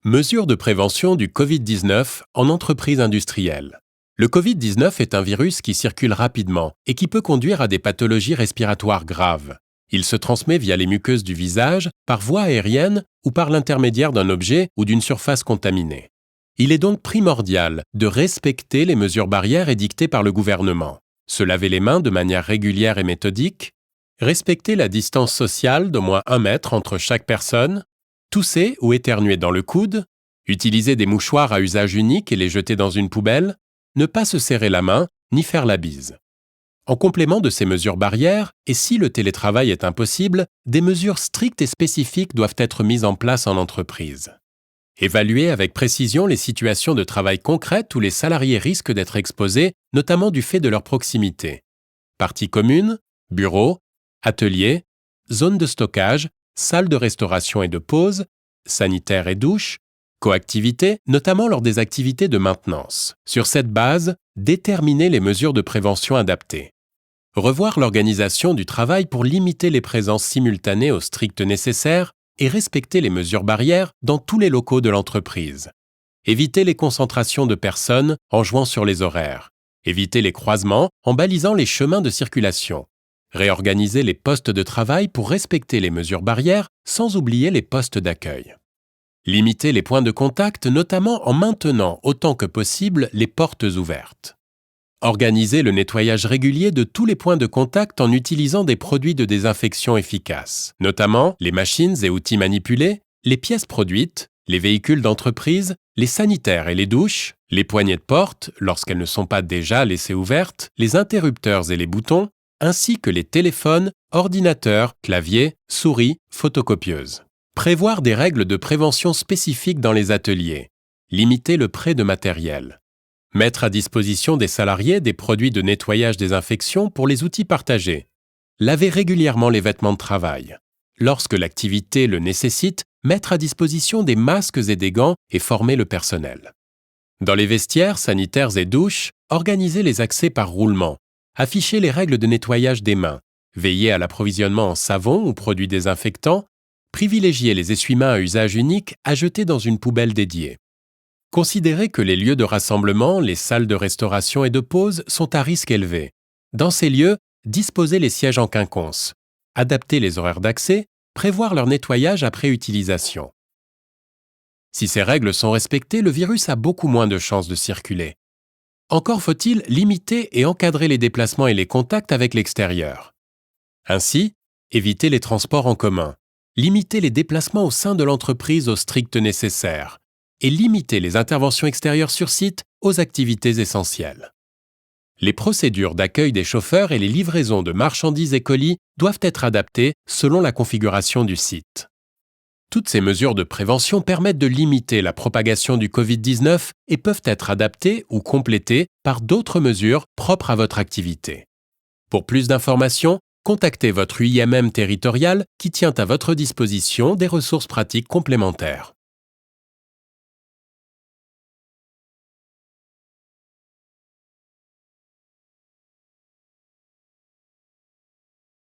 Mesures de prévention du Covid-19 en entreprise industrielle. Le Covid-19 est un virus qui circule rapidement et qui peut conduire à des pathologies respiratoires graves. Il se transmet via les muqueuses du visage, par voie aérienne ou par l'intermédiaire d'un objet ou d'une surface contaminée. Il est donc primordial de respecter les mesures barrières édictées par le gouvernement. Se laver les mains de manière régulière et méthodique, respecter la distance sociale d'au moins 1 mètre entre chaque personne, tousser ou éternuer dans le coude, utiliser des mouchoirs à usage unique et les jeter dans une poubelle, ne pas se serrer la main ni faire la bise. En complément de ces mesures barrières, et si le télétravail est impossible, des mesures strictes et spécifiques doivent être mises en place en entreprise. Évaluer avec précision les situations de travail concrètes où les salariés risquent d'être exposés, notamment du fait de leur proximité. Parties communes, bureaux, ateliers, zones de stockage, salles de restauration et de pause, sanitaires et douches, coactivité, notamment lors des activités de maintenance. Sur cette base, déterminer les mesures de prévention adaptées. Revoir l'organisation du travail pour limiter les présences simultanées au strict nécessaire et respecter les mesures barrières dans tous les locaux de l'entreprise. Éviter les concentrations de personnes en jouant sur les horaires. Éviter les croisements en balisant les chemins de circulation. Réorganiser les postes de travail pour respecter les mesures barrières sans oublier les postes d'accueil. Limiter les points de contact, notamment en maintenant autant que possible les portes ouvertes. Organiser le nettoyage régulier de tous les points de contact en utilisant des produits de désinfection efficaces, notamment les machines et outils manipulés, les pièces produites, les véhicules d'entreprise, les sanitaires et les douches, les poignées de porte, lorsqu'elles ne sont pas déjà laissées ouvertes, les interrupteurs et les boutons, ainsi que les téléphones, ordinateurs, claviers, souris, photocopieuses. Prévoir des règles de prévention spécifiques dans les ateliers. Limiter le prêt de matériel. Mettre à disposition des salariés des produits de nettoyage désinfection pour les outils partagés. Laver régulièrement les vêtements de travail. Lorsque l'activité le nécessite, mettre à disposition des masques et des gants et former le personnel. Dans les vestiaires, sanitaires et douches, organiser les accès par roulement. Afficher les règles de nettoyage des mains. Veiller à l'approvisionnement en savon ou produits désinfectants. Privilégier les essuie-mains à usage unique à jeter dans une poubelle dédiée. Considérez que les lieux de rassemblement, les salles de restauration et de pause sont à risque élevé. Dans ces lieux, disposez les sièges en quinconce. Adapter les horaires d'accès, prévoir leur nettoyage après utilisation. Si ces règles sont respectées, le virus a beaucoup moins de chances de circuler. Encore faut-il limiter et encadrer les déplacements et les contacts avec l'extérieur. Ainsi, éviter les transports en commun, limiter les déplacements au sein de l'entreprise au strict nécessaire et limiter les interventions extérieures sur site aux activités essentielles. Les procédures d'accueil des chauffeurs et les livraisons de marchandises et colis doivent être adaptées selon la configuration du site. Toutes ces mesures de prévention permettent de limiter la propagation du Covid-19 et peuvent être adaptées ou complétées par d'autres mesures propres à votre activité. Pour plus d'informations, contactez votre UIMM territorial qui tient à votre disposition des ressources pratiques complémentaires.